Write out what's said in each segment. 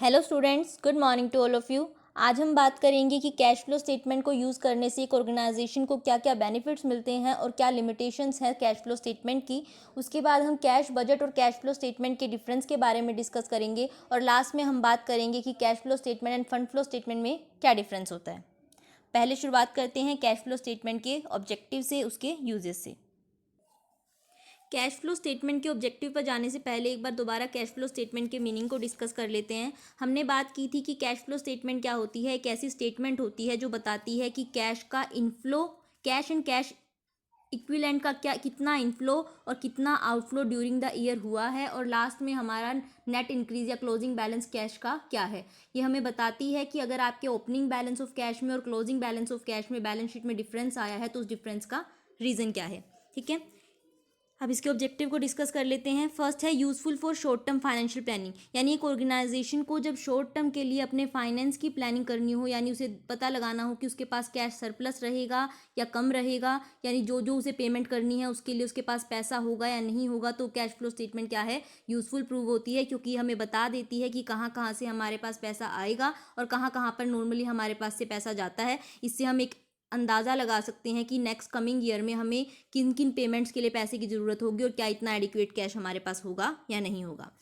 Hello students, good morning to all of you. आज हम बात करेंगे कि कैश फ्लो स्टेटमेंट को यूज़ करने से एक ऑर्गेनाइजेशन को क्या क्या बेनिफिट्स मिलते हैं और क्या लिमिटेशंस हैं कैश फ्लो स्टेटमेंट की। उसके बाद हम कैश बजट और कैश फ्लो स्टेटमेंट के डिफरेंस के बारे में डिस्कस करेंगे और लास्ट में हम बात करेंगे कि cash flow statement end fund flow statement में क्या डिफरेंस होता है। पहले शुरुआत करते हैं कैश फ्लो स्टेटमेंट के ऑब्जेक्टिव से, उसके यूजेस से। कैश फ्लो स्टेटमेंट के ऑब्जेक्टिव पर जाने से पहले एक बार दोबारा कैश फ्लो स्टेटमेंट के मीनिंग को डिस्कस कर लेते हैं। हमने बात की थी कि कैश फ्लो स्टेटमेंट क्या होती है। एक ऐसी स्टेटमेंट होती है जो बताती है कि कैश का inflow, cash and cash equivalent का क्या कितना इनफ्लो और कितना आउटफ्लो ड्यूरिंग द ईयर हुआ है, और लास्ट में हमारा नेट इंक्रीज या क्लोजिंग बैलेंस कैश का क्या है। ये हमें बताती है कि अगर आपके ओपनिंग बैलेंस ऑफ कैश में और क्लोजिंग बैलेंस ऑफ कैश में बैलेंस शीट में डिफरेंस आया है तो उस डिफरेंस का रीज़न क्या है। ठीक है, अब इसके ऑब्जेक्टिव को डिस्कस कर लेते हैं। फर्स्ट है useful for short term financial planning, यानी एक ऑर्गेनाइजेशन को जब शॉर्ट टर्म के लिए अपने फाइनेंस की प्लानिंग करनी हो, यानी उसे पता लगाना हो कि उसके पास कैश सरप्लस रहेगा या कम रहेगा, यानी जो जो उसे पेमेंट करनी है उसके लिए उसके पास पैसा होगा या नहीं होगा, तो कैश फ्लो स्टेटमेंट क्या है, यूजफुल प्रूव होती है, क्योंकि हमें बता देती है कि कहाँ कहाँ से हमारे पास पैसा आएगा और कहाँ कहाँ पर नॉर्मली हमारे पास से पैसा जाता है। इससे हम एक अंदाज़ा लगा सकते हैं कि नेक्स्ट कमिंग ईयर में हमें किन किन पेमेंट्स के लिए पैसे की ज़रूरत होगी और क्या इतना एडिक्वेट कैश हमारे पास होगा या नहीं होगा।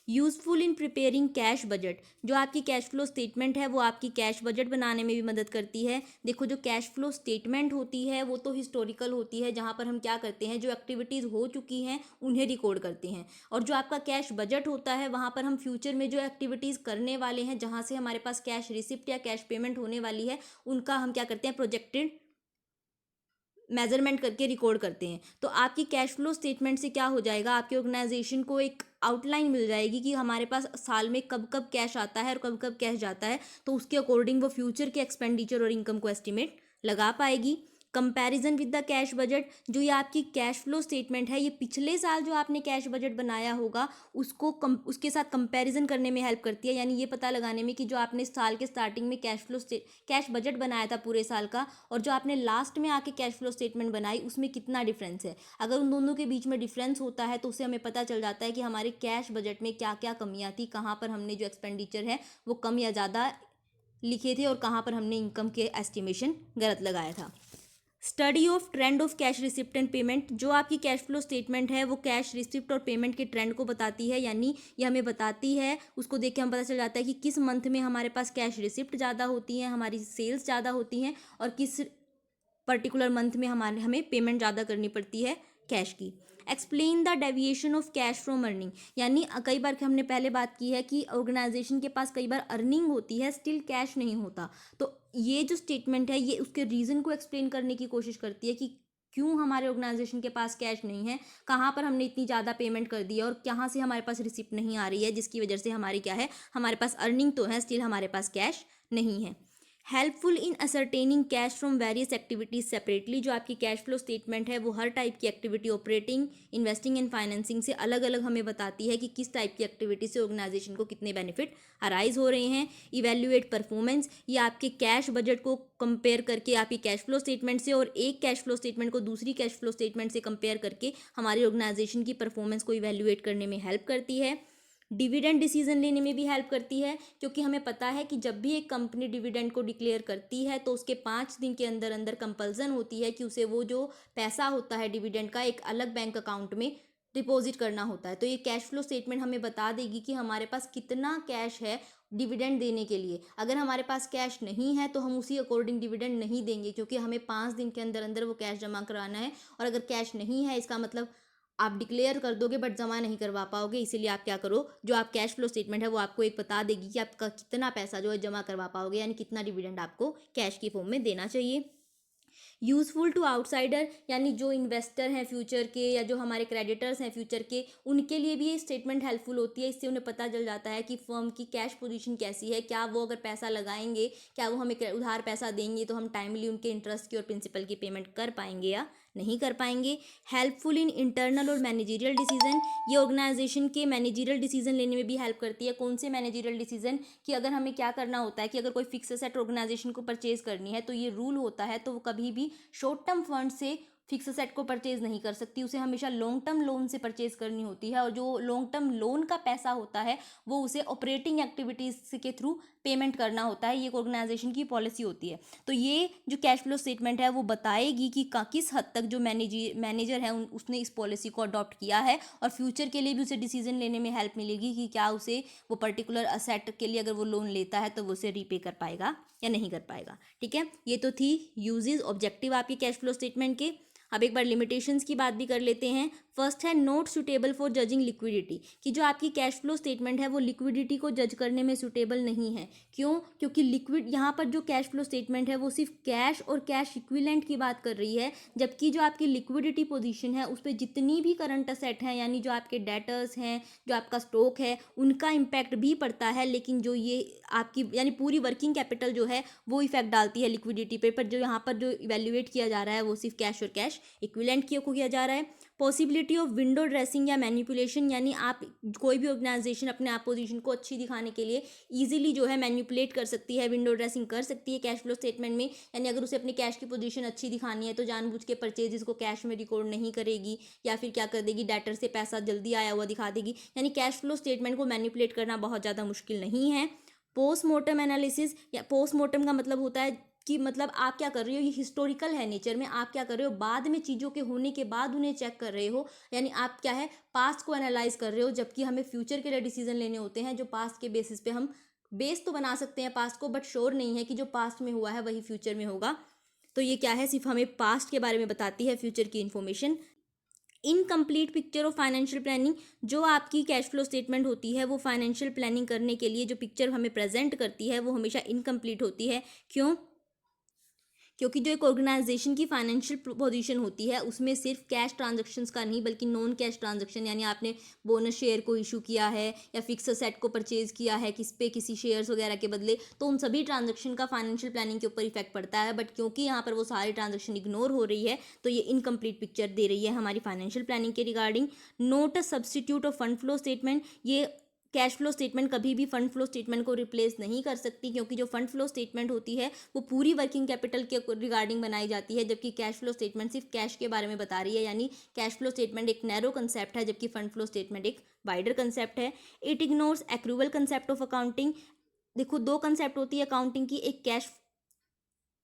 Useful in preparing cash budget, जो आपकी कैश फ्लो स्टेटमेंट है वो आपकी कैश बजट बनाने में भी मदद करती है। देखो, जो कैश फ्लो स्टेटमेंट होती है वो तो हिस्टोरिकल होती है, जहाँ पर हम क्या करते हैं, जो एक्टिविटीज़ हो चुकी हैं उन्हें रिकॉर्ड करते हैं, और जो आपका कैश बजट होता है वहाँ पर हम फ्यूचर में जो एक्टिविटीज़ करने वाले हैं, जहाँ से हमारे पास कैश रिसिप्ट या कैश पेमेंट होने वाली है, उनका हम क्या करते हैं, प्रोजेक्टेड मेजरमेंट करके रिकॉर्ड करते हैं। तो आपकी कैश फ्लो स्टेटमेंट से क्या हो जाएगा, आपकी ऑर्गेनाइजेशन को एक आउटलाइन मिल जाएगी कि हमारे पास साल में कब कब कैश आता है और कब कब कैश जाता है, तो उसके अकॉर्डिंग वो फ्यूचर के एक्सपेंडिचर और इनकम को एस्टिमेट लगा पाएगी। Comparison with the cash budget, जो ये आपकी कैश फ्लो स्टेटमेंट है ये पिछले साल जो आपने कैश बजट बनाया होगा उसके साथ कंपैरिजन करने में हेल्प करती है, यानी ये पता लगाने में कि जो आपने साल के स्टार्टिंग में कैश बजट बनाया था पूरे साल का और जो आपने लास्ट में आके कैश फ्लो स्टेटमेंट बनाई उसमें कितना डिफरेंस है। अगर उन दोनों के बीच में डिफरेंस होता है तो उससे हमें पता चल जाता है कि हमारे कैश बजट में क्या क्या कमियां थी, कहाँ पर हमने जो एक्सपेंडिचर है वो कम या ज़्यादा लिखे थे और कहाँ पर हमने इनकम के एस्टिमेशन गलत लगाया था। Study of trend of cash receipt and payment, जो आपकी कैश फ्लो स्टेटमेंट है वो कैश रिसिप्ट और पेमेंट के ट्रेंड को बताती है, यानी ये हमें बताती है, उसको देख के हम पता चल जाता है कि किस मंथ में हमारे पास कैश रिसिप्ट ज़्यादा होती हैं, हमारी सेल्स ज़्यादा होती हैं, और किस पर्टिकुलर मंथ में हमें पेमेंट ज़्यादा करनी पड़ती है कैश की। Explain the deviation of cash from earning, यानी कई बार हमने पहले बात की है कि ऑर्गेनाइजेशन के पास कई बार अर्निंग होती है, स्टिल कैश नहीं होता, तो ये जो स्टेटमेंट है ये उसके रीज़न को एक्सप्लेन करने की कोशिश करती है कि क्यों हमारे ऑर्गेनाइजेशन के पास कैश नहीं है, कहाँ पर हमने इतनी ज़्यादा पेमेंट कर दी है और कहाँ से हमारे पास रिसिप्ट नहीं आ रही है, जिसकी वजह से हमारी क्या है, हमारे पास अर्निंग तो है, स्टिल हमारे पास कैश नहीं है। Helpful in ascertaining cash from various activities separately, जो आपकी कैश फ्लो स्टेटमेंट है वो हर टाइप की activity, operating, investing and financing से अलग अलग हमें बताती है कि किस टाइप की एक्टिविटी से ऑर्गेनाइजेशन को कितने बेनिफिट अराइज हो रहे हैं। इवेल्युएट परफॉर्मेंस, ये आपके कैश बजट को कंपेयर करके आपकी कैश फ्लो स्टेटमेंट से और एक कैश फ्लो स्टेटमेंट को दूसरी कैश फ्लो स्टेटमेंट से कंपेयर करके हमारी ऑर्गेनाइजेशन की परफॉर्मेंस को इवेल्युएट करने में हेल्प करती है। डिविडेंड डिसीजन लेने में भी हेल्प करती है, क्योंकि हमें पता है कि जब भी एक कंपनी डिविडेंड को डिक्लेयर करती है तो उसके 5 दिन के अंदर अंदर कंपल्सन होती है कि उसे वो जो पैसा होता है डिविडेंड का एक अलग बैंक अकाउंट में डिपॉजिट करना होता है। तो ये कैश फ्लो स्टेटमेंट हमें बता देगी कि हमारे पास कितना कैश है डिविडेंड देने के लिए। अगर हमारे पास कैश नहीं है तो हम उसी अकॉर्डिंग डिविडेंड नहीं देंगे, क्योंकि हमें 5 दिन के अंदर अंदर वो कैश जमा कराना है, और अगर कैश नहीं है इसका मतलब आप डिक्लेयर कर दोगे बट जमा नहीं करवा पाओगे। इसीलिए आप क्या करो, जो आप कैश फ्लो स्टेटमेंट है वो आपको एक बता देगी कि आपका कितना पैसा जो है जमा करवा पाओगे, यानी कितना डिविडेंड आपको कैश की फॉर्म में देना चाहिए। यूज़फुल टू आउटसाइडर, यानी जो इन्वेस्टर हैं फ्यूचर के या जो हमारे क्रेडिटर्स हैं फ्यूचर के, उनके लिए भी ये स्टेटमेंट हेल्पफुल होती है। इससे उन्हें पता चल जाता है कि फर्म की कैश पोजीशन कैसी है, क्या वो अगर पैसा लगाएंगे, क्या वो हमें उधार पैसा देंगे तो हम टाइमली उनके इंटरेस्ट की और प्रिंसिपल की पेमेंट कर पाएंगे या नहीं कर पाएंगे। हेल्पफुल इन इंटरनल और मैनेजरियल डिसीजन, ये ऑर्गेनाइजेशन के मैनेजरियल डिसीजन लेने में भी हेल्प करती है। कौन से मैनेजरियल डिसीजन, कि अगर हमें क्या करना होता है कि अगर कोई फिक्स एसेट ऑर्गेनाइजेशन को परचेज करनी है तो ये रूल होता है, तो वो कभी भी शॉर्ट टर्म फंड से फिक्स असेट को परचेज नहीं कर सकती, उसे हमेशा लॉन्ग टर्म लोन से परचेज करनी होती है, और जो लॉन्ग टर्म लोन का पैसा होता है वो उसे ऑपरेटिंग एक्टिविटीज़ के थ्रू पेमेंट करना होता है। ये एक ऑर्गेनाइजेशन की पॉलिसी होती है। तो ये जो कैश फ्लो स्टेटमेंट है वो बताएगी कि किस हद तक जो मैनेजर है उसने इस पॉलिसी को अडॉप्ट किया है, और फ्यूचर के लिए भी उसे डिसीजन लेने में हेल्प मिलेगी कि क्या उसे वो पर्टिकुलर असेट के लिए अगर वो लोन लेता है तो वो उसे रीपे कर पाएगा या नहीं कर पाएगा। ठीक है, ये तो थी यूजेस ऑब्जेक्टिव आपके कैश फ्लो स्टेटमेंट के। अब एक बार लिमिटेशंस की बात भी कर लेते हैं। फर्स्ट है not suitable for judging liquidity, कि जो आपकी कैश फ्लो स्टेटमेंट है वो लिक्विडिटी को जज करने में सुटेबल नहीं है। क्यों? क्योंकि लिक्विड यहाँ पर जो कैश फ्लो स्टेटमेंट है वो सिर्फ कैश और कैश इक्विवेलेंट की बात कर रही है, जबकि जो आपकी लिक्विडिटी पोजीशन है उस पर जितनी भी करंट असेट हैं, यानी जो आपके डेटर्स हैं, जो आपका स्टॉक है, उनका इम्पैक्ट भी पड़ता है, लेकिन जो ये आपकी यानी पूरी वर्किंग कैपिटल जो है वो इफेक्ट डालती है लिक्विडिटी पे। पर जो यहाँ पर जो इवेल्युएट किया जा रहा है वो सिर्फ कैश और कैश इक्विवेलेंट को किया जा रहा है। पॉसिबिलिटी ऑफ विंडो ड्रेसिंग या मैनिपुलेशन, यानी आप कोई भी ऑर्गेनाइजेशन अपने आप पोजीशन को अच्छी दिखाने के लिए इजीली जो है मैनिपुलेट कर सकती है, विंडो ड्रेसिंग कर सकती है कैश फ्लो स्टेटमेंट में। यानी अगर उसे अपनी कैश की पोजीशन अच्छी दिखानी है तो जानबूझ के परचेजेस को कैश में रिकॉर्ड नहीं करेगी, या फिर क्या कर देगी, डेटर से पैसा जल्दी आया हुआ दिखा देगी। यानी कैश फ्लो स्टेटमेंट को मैनिपुलेट करना बहुत ज़्यादा मुश्किल नहीं है। पोस्टमार्टम एनालिसिस, या पोस्टमार्टम का मतलब होता है कि मतलब आप क्या कर रहे हो, ये हिस्टोरिकल है नेचर में, आप क्या कर रहे हो, बाद में चीज़ों के होने के बाद उन्हें चेक कर रहे हो। यानी आप क्या है, पास्ट को एनालाइज कर रहे हो, जबकि हमें फ्यूचर के लिए डिसीजन लेने होते हैं जो पास्ट के बेसिस पे हम बेस तो बना सकते हैं पास्ट को, बट श्योर नहीं है कि जो पास्ट में हुआ है वही फ्यूचर में होगा। तो ये क्या है, सिर्फ हमें पास्ट के बारे में बताती है, फ्यूचर की information. Incomplete picture of financial planning, जो आपकी कैश फ्लो स्टेटमेंट होती है वो फाइनेंशियल प्लानिंग करने के लिए जो पिक्चर हमें प्रेजेंट करती है वो हमेशा इनकम्प्लीट होती है। क्यों? क्योंकि जो एक ऑर्गेनाइजेशन की फाइनेंशियल पोजीशन होती है उसमें सिर्फ कैश ट्रांजैक्शंस का नहीं बल्कि नॉन कैश ट्रांजैक्शन, यानी आपने बोनस शेयर को इशू किया है या फिक्स असेट को परचेज किया है किसी शेयर्स वगैरह के बदले, तो उन सभी ट्रांजैक्शन का फाइनेंशियल प्लानिंग के ऊपर इफेक्ट पड़ता है। बट क्योंकि यहाँ पर वो सारी ट्रांजैक्शन इग्नोर हो रही है तो ये इनकम्प्लीट पिक्चर दे रही है हमारी फाइनेंशियल प्लानिंग के regarding. Note a substitute of fund flow statement, ये कैश फ्लो स्टेटमेंट कभी भी फंड फ्लो स्टेटमेंट को रिप्लेस नहीं कर सकती, क्योंकि जो फंड फ्लो स्टेटमेंट होती है वो पूरी वर्किंग कैपिटल के रिगार्डिंग बनाई जाती है, जबकि कैश फ्लो स्टेटमेंट सिर्फ कैश के बारे में बता रही है। यानी कैश फ्लो स्टेटमेंट एक नैरो कंसेप्ट है जबकि फंड फ्लो स्टेटमेंट एक वाइडर कंसेप्ट है। It ignores accrual concept of accounting. देखो, दो कंसेप्ट होती है अकाउंटिंग की, एक कैश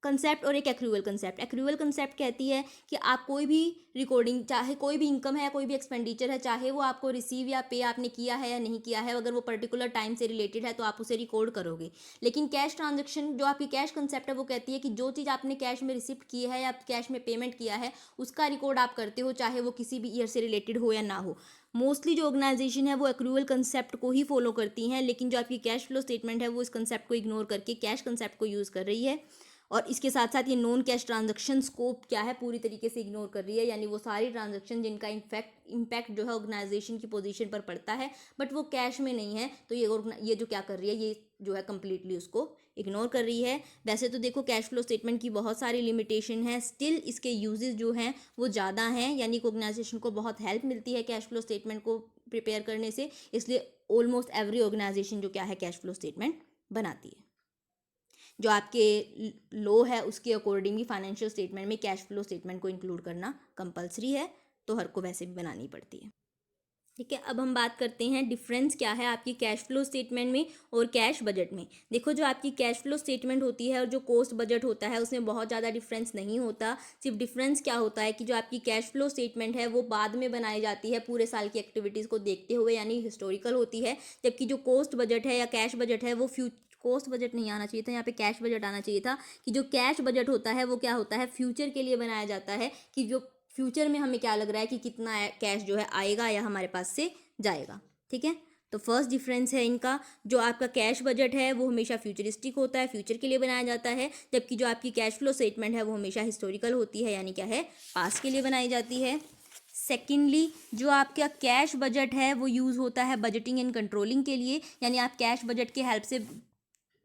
कंसेप्ट और एक एक्रूवल कंसेप्ट। एक्रूवल कंसेप्ट कहती है कि आप कोई भी रिकॉर्डिंग, चाहे कोई भी इनकम है या कोई भी एक्सपेंडिचर है, चाहे वो आपको रिसीव या पे आपने किया है या नहीं किया है, अगर वो पर्टिकुलर टाइम से रिलेटेड है तो आप उसे रिकॉर्ड करोगे। लेकिन कैश ट्रांजैक्शन, जो आपकी कैश कंसेप्ट है, वो कहती है कि जो चीज़ आपने कैश में रिसिप्ट की है या कैश में पेमेंट किया है उसका रिकॉर्ड आप करते हो, चाहे वो किसी भी ईयर से रिलेटेड हो या ना हो। मोस्टली जो ऑर्गेनाइजेशन है वो एक्रूवल कंसेप्ट को ही फॉलो करती हैं, लेकिन जो आपकी कैश फ्लो स्टेटमेंट है वो इस कंसेप्ट को इग्नोर करके कैश कंसेप्ट को यूज़ कर रही है। और इसके साथ साथ ये नॉन कैश ट्रांजैक्शन स्कोप क्या है, पूरी तरीके से इग्नोर कर रही है। यानी वो सारी ट्रांजैक्शन जिनका इम्पैक्ट जो है ऑर्गेनाइजेशन की पोजीशन पर पड़ता है बट वो कैश में नहीं है, तो ये जो क्या कर रही है, ये जो है कंप्लीटली उसको इग्नोर कर रही है। वैसे तो देखो कैश फ्लो स्टेटमेंट की बहुत सारी लिमिटेशन है, स्टिल इसके यूजेस जो हैं वो ज़्यादा हैं, यानी कि ऑर्गेनाइजेशन को बहुत हेल्प मिलती है कैश फ्लो स्टेटमेंट को प्रिपेयर करने से। इसलिए ऑलमोस्ट एवरी ऑर्गेनाइजेशन जो क्या है कैश फ्लो स्टेटमेंट बनाती है। जो आपके लो है उसके अकॉर्डिंग भी फाइनेंशियल स्टेटमेंट में कैश फ्लो स्टेटमेंट को इंक्लूड करना कंपलसरी है, तो हर को वैसे भी बनानी पड़ती है। ठीक है, अब हम बात करते हैं डिफरेंस क्या है आपकी कैश फ्लो स्टेटमेंट में और कैश बजट में। देखो, जो आपकी कैश फ्लो स्टेटमेंट होती है और जो कॉस्ट बजट होता है उसमें बहुत ज़्यादा डिफरेंस नहीं होता। सिर्फ डिफरेंस क्या होता है कि जो आपकी कैश फ्लो स्टेटमेंट है वो बाद में बनाई जाती है पूरे साल की एक्टिविटीज़ को देखते हुए, यानी हिस्टोरिकल होती है, जबकि जो कॉस्ट बजट है या कैश बजट है वो कॉस्ट बजट नहीं आना चाहिए था, यहाँ पे कैश बजट आना चाहिए था, कि जो कैश बजट होता है वो क्या होता है, फ्यूचर के लिए बनाया जाता है, कि जो फ्यूचर में हमें क्या लग रहा है कि कितना कैश जो है आएगा या हमारे पास से जाएगा। ठीक है, तो फर्स्ट डिफरेंस है इनका, जो आपका कैश बजट है वो हमेशा फ्यूचरिस्टिक होता है, फ्यूचर के लिए बनाया जाता है, जबकि जो आपकी कैश फ्लो स्टेटमेंट है वो हमेशा हिस्टोरिकल होती है, यानी क्या है, पास्ट के लिए बनाई जाती है। सेकेंडली, जो आपका कैश बजट है वो यूज़ होता है बजटिंग एंड कंट्रोलिंग के लिए, यानी आप कैश बजट के हेल्प से,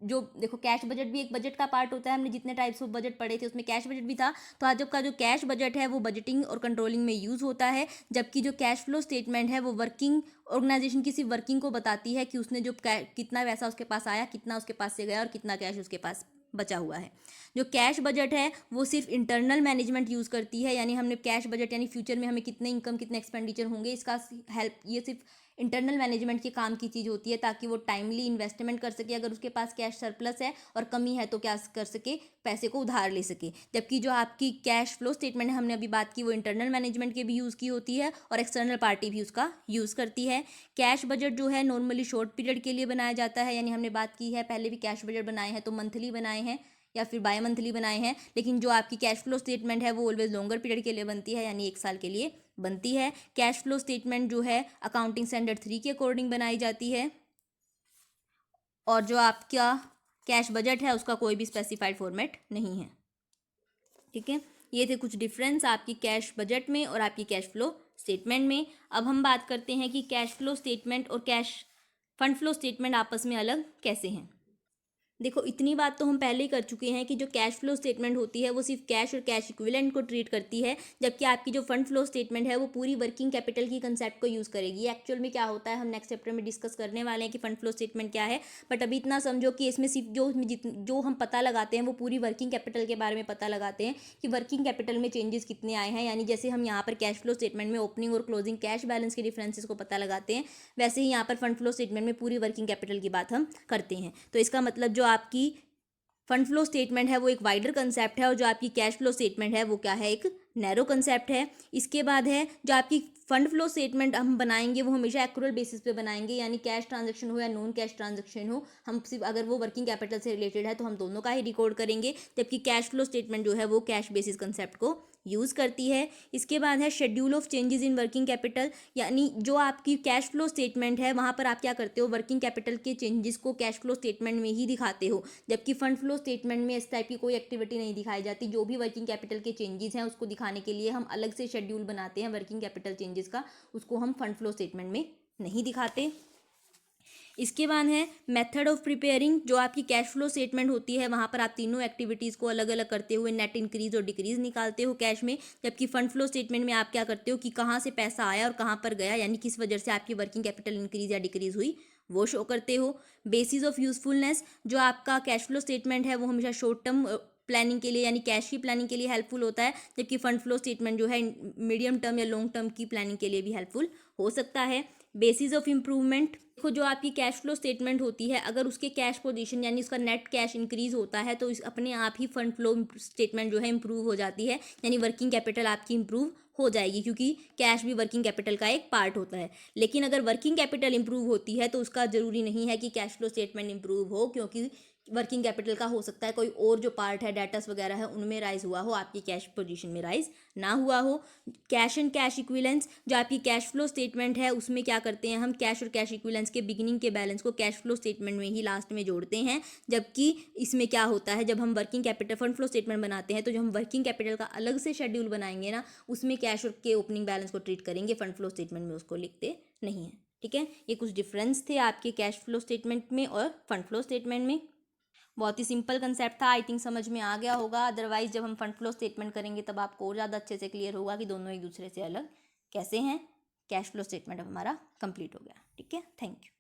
जो देखो कैश बजट भी एक बजट का पार्ट होता है, हमने जितने टाइप्स ऑफ बजट पढ़े थे उसमें कैश बजट भी था, तो आज का जो कैश बजट है वो बजटिंग और कंट्रोलिंग में यूज़ होता है, जबकि जो कैश फ्लो स्टेटमेंट है वो वर्किंग ऑर्गेनाइजेशन की सिर्फ वर्किंग को बताती है कि उसने जो कितना पैसा उसके पास आया, कितना उसके पास से गया और कितना कैश उसके पास बचा हुआ है। जो कैश बजट है वो सिर्फ इंटरनल मैनेजमेंट यूज़ करती है, यानी हमने कैश बजट यानी फ्यूचर में हमें कितने इनकम कितने एक्सपेंडिचर होंगे इसका हेल्प, ये सिर्फ इंटरनल मैनेजमेंट के काम की चीज़ होती है, ताकि वो टाइमली इन्वेस्टमेंट कर सके, अगर उसके पास कैश सरप्लस है और कमी है तो क्या कर सके, पैसे को उधार ले सके। जबकि जो आपकी कैश फ्लो स्टेटमेंट है, हमने अभी बात की, वो इंटरनल मैनेजमेंट के भी यूज़ की होती है और एक्सटर्नल पार्टी भी उसका यूज़ करती है। कैश बजट जो है नॉर्मली शॉर्ट पीरियड के लिए बनाया जाता है, यानी हमने बात की है पहले भी कैश बजट बनाए हैं तो मंथली बनाए हैं या फिर बाय मंथली बनाए हैं, लेकिन जो आपकी कैश फ्लो स्टेटमेंट है वो ऑलवेज लॉन्गर पीरियड के लिए बनती है, यानी 1 साल के लिए बनती है। कैश फ्लो स्टेटमेंट जो है अकाउंटिंग स्टैंडर्ड 3 के अकॉर्डिंग बनाई जाती है, और जो आपका कैश बजट है उसका कोई भी स्पेसिफाइड फॉर्मेट नहीं है। ठीक है, ये थे कुछ डिफरेंस आपकी कैश बजट में और आपकी कैश फ्लो स्टेटमेंट में। अब हम बात करते हैं कि कैश फ्लो स्टेटमेंट और कैश फंड फ्लो स्टेटमेंट आपस में अलग कैसे हैं। देखो, इतनी बात तो हम पहले ही कर चुके हैं कि जो कैश फ्लो स्टेटमेंट होती है वो सिर्फ कैश और कैश इक्विवेलेंट को ट्रीट करती है, जबकि आपकी जो फंड फ्लो स्टेटमेंट है वो पूरी वर्किंग कैपिटल की कंसेप्ट को यूज़ करेगी। एक्चुअल में क्या होता है हम नेक्स्ट चैप्टर में डिस्कस करने वाले हैं कि फंड फ्लो स्टेटमेंट क्या है, बट अभी इतना समझो कि इसमें सिर्फ जो हम पता लगाते हैं वो पूरी वर्किंग कैपिटल के बारे में पता लगाते हैं कि वर्किंग कैपिटल में चेंजेस कितने आए हैं। यानी जैसे हम यहाँ पर कैश फ्लो स्टेटमेंट में ओपनिंग और क्लोजिंग कैश बैलेंस के डिफरेंसेस को पता लगाते हैं, वैसे ही यहाँ पर फंड फ्लो स्टेटमेंट में पूरी वर्किंग कैपिटल की बात हम करते हैं। तो इसका मतलब जो आपकी फंड फ्लो स्टेटमेंट है वो एक वाइडर कंसेप्ट है, और जो आपकी कैश फ्लो स्टेटमेंट है वो क्या है, एक नैरो कंसेप्ट है। इसके बाद है जो आपकी फंड फ्लो स्टेटमेंट हम बनाएंगे वो हमेशा एक्रूअल बेसिस पे बनाएंगे, यानी कैश ट्रांजैक्शन हो या नॉन कैश ट्रांजैक्शन हो, हम सिर्फ अगर वो वर्किंग कैपिटल से रिलेटेड है तो हम दोनों का ही रिकॉर्ड करेंगे। जबकि कैश फ्लो स्टेटमेंट जो है वो कैश बेसिस कंसेप्ट को यूज़ करती है। इसके बाद है schedule of changes in working capital, यानी जो आपकी कैश फ्लो स्टेटमेंट है वहाँ पर आप क्या करते हो, वर्किंग कैपिटल के चेंजेस को कैश फ्लो स्टेटमेंट में ही दिखाते हो, जबकि फंड फ्लो स्टेटमेंट में इस टाइप की कोई एक्टिविटी नहीं दिखाई जाती। जो भी वर्किंग कैपिटल के चेंजेस हैं उसको दिखाने के लिए हम अलग से शेड्यूल बनाते हैं वर्किंग कैपिटल चेंजेस का, उसको हम फंड फ्लो स्टेटमेंट में नहीं दिखाते। इसके बाद है मेथड ऑफ प्रिपेयरिंग। जो आपकी कैश फ्लो स्टेटमेंट होती है वहाँ पर आप तीनों एक्टिविटीज़ को अलग अलग करते हुए नेट इंक्रीज और डिक्रीज निकालते हो कैश में, जबकि फंड फ्लो स्टेटमेंट में आप क्या करते हो कि कहाँ से पैसा आया और कहाँ पर गया, यानी किस वजह से आपकी वर्किंग कैपिटल इंक्रीज या डिक्रीज हुई, वो शो करते हो। बेसिस ऑफ यूजफुलनेस, जो आपका कैश फ्लो स्टेटमेंट है वो हमेशा शॉर्ट टर्म प्लानिंग के लिए यानी कैश की प्लानिंग के लिए हेल्पफुल होता है, जबकि फंड फ्लो स्टेटमेंट जो है मीडियम टर्म या लॉन्ग टर्म की प्लानिंग के लिए भी हेल्पफुल हो सकता है। बेसिस ऑफ इम्प्रूवमेंट, देखो जो आपकी कैश फ्लो स्टेटमेंट होती है अगर उसके कैश पोजीशन यानी उसका नेट कैश इंक्रीज होता है तो इस अपने आप ही फंड फ्लो स्टेटमेंट जो है इंप्रूव हो जाती है, यानी वर्किंग कैपिटल आपकी इंप्रूव हो जाएगी, क्योंकि कैश भी वर्किंग कैपिटल का एक पार्ट होता है। लेकिन अगर वर्किंग कैपिटल इंप्रूव होती है तो उसका जरूरी नहीं है कि कैश फ्लो स्टेटमेंट इंप्रूव हो, क्योंकि वर्किंग कैपिटल का हो सकता है कोई और जो पार्ट है डेटर्स वगैरह है उनमें राइज हुआ हो, आपकी कैश पोजीशन में राइज ना हुआ हो। कैश एंड कैश इक्विवेलेंस, जो आपकी कैश फ्लो स्टेटमेंट है उसमें क्या करते हैं हम कैश और कैश इक्विवेलेंस के बिगिनिंग के बैलेंस को कैश फ्लो स्टेटमेंट में ही लास्ट में जोड़ते हैं, जबकि इसमें क्या होता है जब हम working capital fund flow statement बनाते हैं तो जो हम वर्किंग कैपिटल का अलग से शेड्यूल बनाएंगे ना उसमें कैश और के ओपनिंग बैलेंस को ट्रीट करेंगे, फंड फ्लो स्टेटमेंट में उसको लिखते नहीं है। ठीक है, ये कुछ डिफरेंस थे आपके कैश फ्लो स्टेटमेंट में और फंड फ्लो स्टेटमेंट में। बहुत ही सिंपल कंसेप्ट था, आई थिंक समझ में आ गया होगा। अदरवाइज जब हम फंड फ्लो स्टेटमेंट करेंगे तब आपको और ज़्यादा अच्छे से क्लियर होगा कि दोनों एक दूसरे से अलग कैसे हैं। कैश फ्लो स्टेटमेंट अब हमारा कंप्लीट हो गया। ठीक है, थैंक यू।